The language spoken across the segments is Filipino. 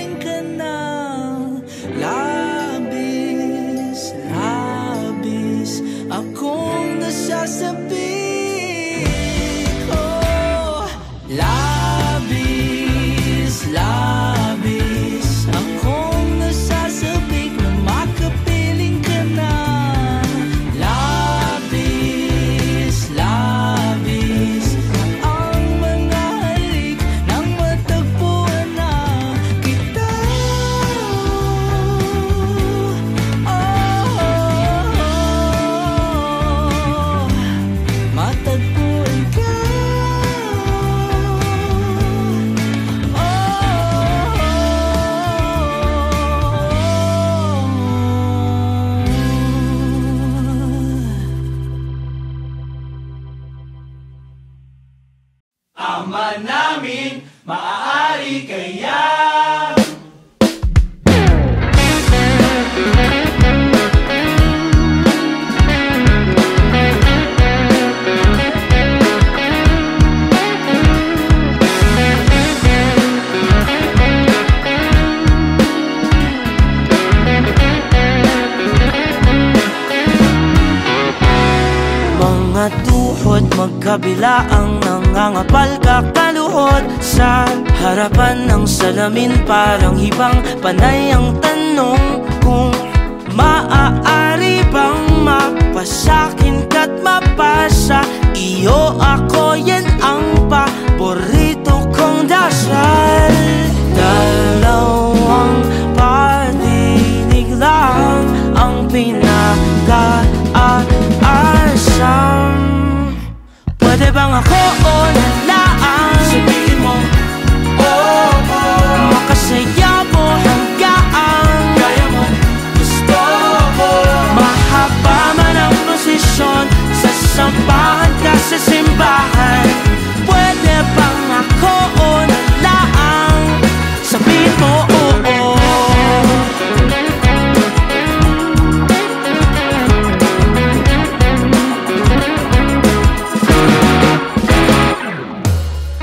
makapiling ka na. Labis, labis akong nasasabik. Oh, labis, labis akong nasasabik na makapiling ka na. Labis, labis ang mga halik nang matagpuan na kita. Matagpuan ka. Ama namin, maaari kaya? Mga tuhod magkabila ang nangangapal kakaluhod sa harapan ng salamin, parang hibang panay ang tanong kung maaari bang mapasakin ka't mapasa iyo ako. Yan ang paborito kong dasal. Dalawang patinig lang ang pinag-aasam. Pwede bang ako o nalaan? Sabihin mo, oh, oh. Makasaya mo hanggang Kaya mo, gusto ko. mahaba man ang prosesyon sa sambahan ka sa simbahan. Pwede bang ako o nalaan? Sabihin mo, oo.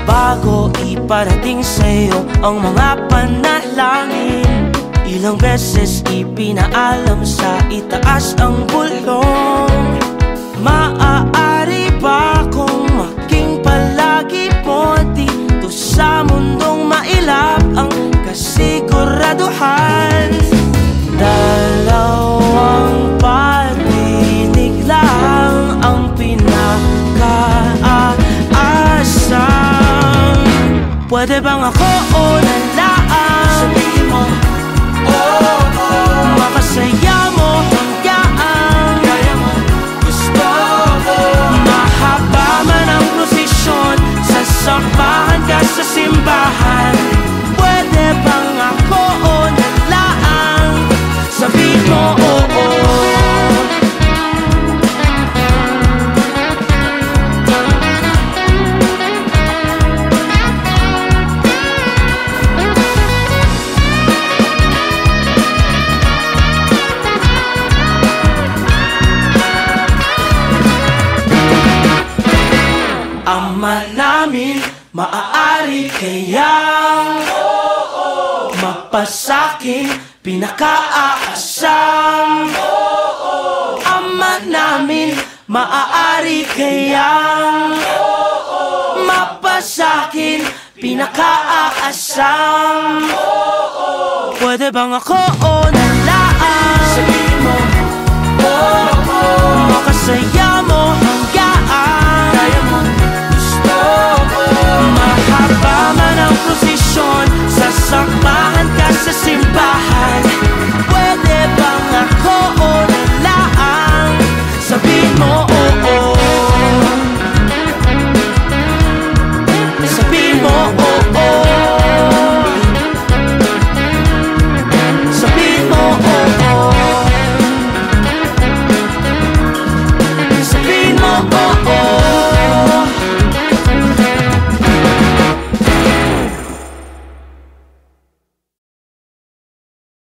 Bago iparating sa'yo ang mga panalangin, ilang beses ipinaalam sa itaas ang bulong. Maaari ba kung maging palagi mo dito sa mundong mailap ang kasiguraduhan? Dalawang patinig lang ang pinag-aasam. Pwede bang ako o nalaan? Sabihin mo, oh, oh. Makasaya mo hanggang Kaya mo, gusto ko. mahaba man ang prosesyon sa sambahan ka sa simbahan. Pwede bang ako o nalaan? Sabihin mo, oo. Ama namin, maaari kayang mapasakin pinakaaasam. Ama namin, maaari kayang mapasakin pinakaaasam. Pwede bang ako o nalaan? Sabihin mo, oh, oh. Makasaya